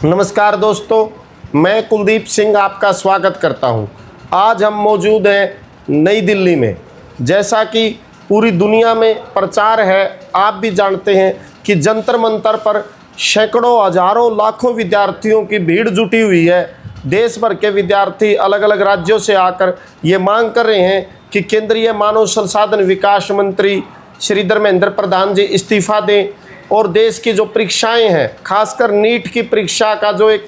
नमस्कार दोस्तों, मैं कुलदीप सिंह आपका स्वागत करता हूं। आज हम मौजूद हैं नई दिल्ली में। जैसा कि पूरी दुनिया में प्रचार है, आप भी जानते हैं कि जंतर मंतर पर सैकड़ों हजारों लाखों विद्यार्थियों की भीड़ जुटी हुई है। देश भर के विद्यार्थी अलग अलग राज्यों से आकर ये मांग कर रहे हैं कि केंद्रीय मानव संसाधन विकास मंत्री श्री धर्मेंद्र प्रधान जी इस्तीफ़ा दें और देश की जो परीक्षाएं हैं, खासकर नीट की परीक्षा का जो एक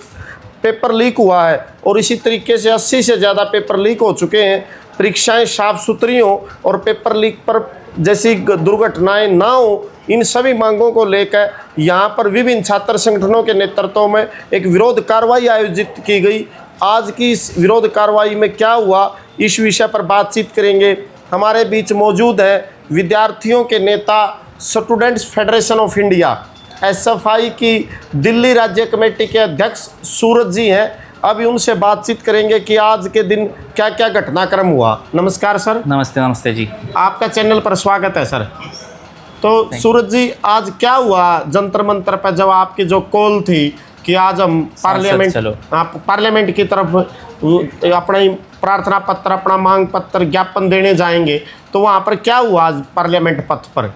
पेपर लीक हुआ है और इसी तरीके से 80 से ज़्यादा पेपर लीक हो चुके हैं, परीक्षाएं साफ सुथरी हों और पेपर लीक पर जैसी दुर्घटनाएं ना हो, इन सभी मांगों को लेकर यहाँ पर विभिन्न छात्र संगठनों के नेतृत्व में एक विरोध कार्रवाई आयोजित की गई। आज की इस विरोध कार्रवाई में क्या हुआ, इस विषय पर बातचीत करेंगे। हमारे बीच मौजूद है विद्यार्थियों के नेता, students federation of India SFI की दिल्ली राज्य कमेटी के अध्यक्ष सूरज जी हैं। अभी उनसे बातचीत करेंगे कि आज के दिन क्या क्या घटनाक्रम हुआ। नमस्कार सर। नमस्ते जी। आपका चैनल पर स्वागत है सर। तो सूरज जी, आज क्या हुआ जंतर मंतर पर जब आपकी जो कॉल थी कि आज हम पार्लियामेंट की तरफ अपना प्रार्थना पत्र, अपना मांग पत्र, ज्ञापन देने जाएंगे, तो वहाँ पर क्या हुआ आज पार्लियामेंट पथ पर?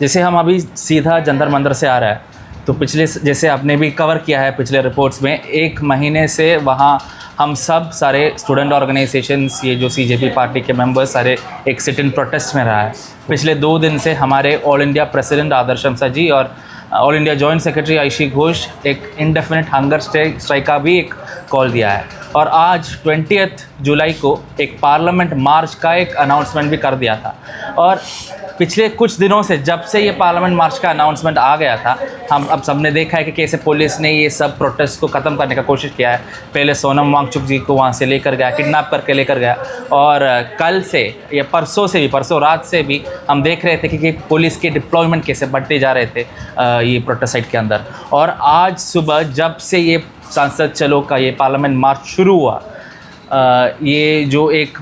जैसे हम अभी सीधा जंतर मंतर से आ रहा है, तो पिछले जैसे आपने भी कवर किया है पिछले रिपोर्ट्स में, 1 महीने से वहाँ हम सब सारे स्टूडेंट ऑर्गेनाइजेशंस, ये जो CJP पार्टी के मेंबर्स सारे एक सिट इन प्रोटेस्ट में रहा है। पिछले 2 दिन से हमारे all India president Adarsh Shamsa ji और all India joint secretary Aishe Ghosh एक इंडेफिनिट हंगर स्ट्राइक का भी एक कॉल दिया है। और आज 20 जुलाई को एक पार्लियामेंट मार्च का एक अनाउंसमेंट भी कर दिया था। और पिछले कुछ दिनों से जब से ये पार्लियामेंट मार्च का अनाउंसमेंट आ गया था, हम अब सबने देखा है कि कैसे पुलिस ने ये सब प्रोटेस्ट को ख़त्म करने का कोशिश किया है। पहले सोनम वांगचुक जी को वहाँ से लेकर गया, किडनैप करके लेकर गया, और कल से या परसों रात से भी हम देख रहे थे कि पुलिस के डिप्लॉयमेंट कैसे बढ़ते जा रहे थे ये प्रोटेस्ट साइट के अंदर। और आज सुबह जब से ये सांसद चलो का ये पार्लियामेंट मार्च शुरू हुआ, ये जो एक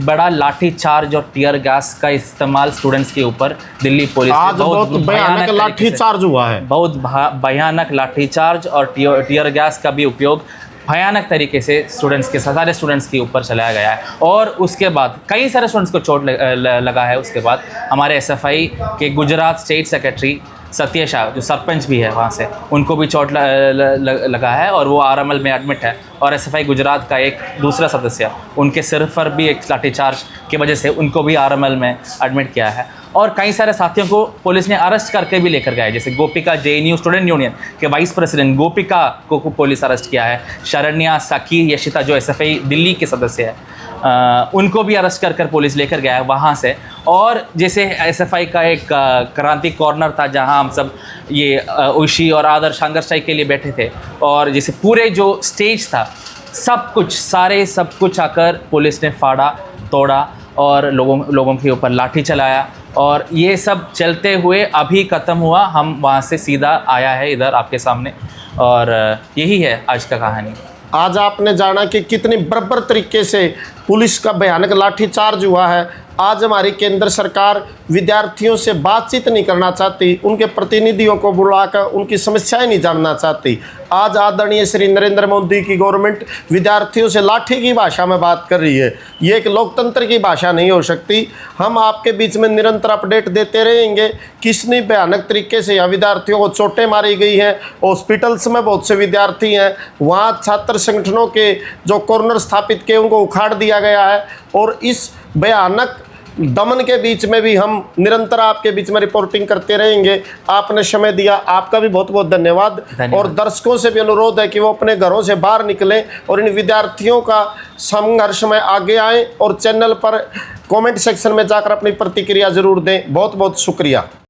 बड़ा लाठी चार्ज और टीयर गैस का इस्तेमाल स्टूडेंट्स के ऊपर दिल्ली पुलिस आज बहुत भयानक लाठी चार्ज हुआ है। बहुत भयानक लाठी चार्ज और टीयर गैस का भी उपयोग भयानक तरीके से सारे स्टूडेंट्स के ऊपर चलाया गया है। और उसके बाद कई सारे स्टूडेंट्स को चोट लगा है। उसके बाद हमारे SFI के गुजरात स्टेट सेक्रेटरी सत्य शाह, जो सरपंच भी है वहाँ से, उनको भी चोट लगा है और वो RML में एडमिट है। और SFI गुजरात का एक दूसरा सदस्य, उनके सिर पर भी एक लाठीचार्ज की वजह से उनको भी RML में एडमिट किया है। और कई सारे साथियों को पुलिस ने अरेस्ट करके भी लेकर गए, जैसे गोपिका JNU स्टूडेंट यूनियन के वाइस प्रेसिडेंट गोपिका को पुलिस अरेस्ट किया है। शरण्या, सकी, यशिता जो SFI दिल्ली के सदस्य है, उनको भी अरेस्ट कर पुलिस लेकर गया है वहाँ से। और जैसे SFI का एक क्रांति कॉर्नर था जहाँ हम सब ये ऊशी और आदर्श हंगर स्ट्राइक के लिए बैठे थे, और जैसे पूरे जो स्टेज था सब कुछ आकर पुलिस ने फाड़ा तोड़ा और लोगों के ऊपर लाठी चलाया। और ये सब चलते हुए अभी ख़त्म हुआ। हम वहाँ से सीधा आया है इधर आपके सामने, और यही है आज का कहानी। आज आपने जाना कि कितनी बर्बर तरीके से पुलिस का भयानक लाठीचार्ज हुआ है। आज हमारी केंद्र सरकार विद्यार्थियों से बातचीत नहीं करना चाहती, उनके प्रतिनिधियों को बुलाकर उनकी समस्याएं नहीं जानना चाहती। आज आदरणीय श्री नरेंद्र मोदी की गवर्नमेंट विद्यार्थियों से लाठी की भाषा में बात कर रही है। ये एक लोकतंत्र की भाषा नहीं हो सकती। हम आपके बीच में निरंतर अपडेट देते रहेंगे। कितनी भयानक तरीके से यहाँ विद्यार्थियों को चोटें मारी गई हैं। हॉस्पिटल्स में बहुत से विद्यार्थी हैं, वहाँ छात्र संगठनों के जो कॉर्नर स्थापित किए उनको उखाड़ दिया गया है। और इस भयानक दमन के बीच में भी हम निरंतर आपके बीच में रिपोर्टिंग करते रहेंगे। आपने समय दिया, आपका भी बहुत बहुत धन्यवाद। और दर्शकों से भी अनुरोध है कि वो अपने घरों से बाहर निकलें और इन विद्यार्थियों का संघर्ष में आगे आएं और चैनल पर कमेंट सेक्शन में जाकर अपनी प्रतिक्रिया जरूर दें। बहुत बहुत शुक्रिया।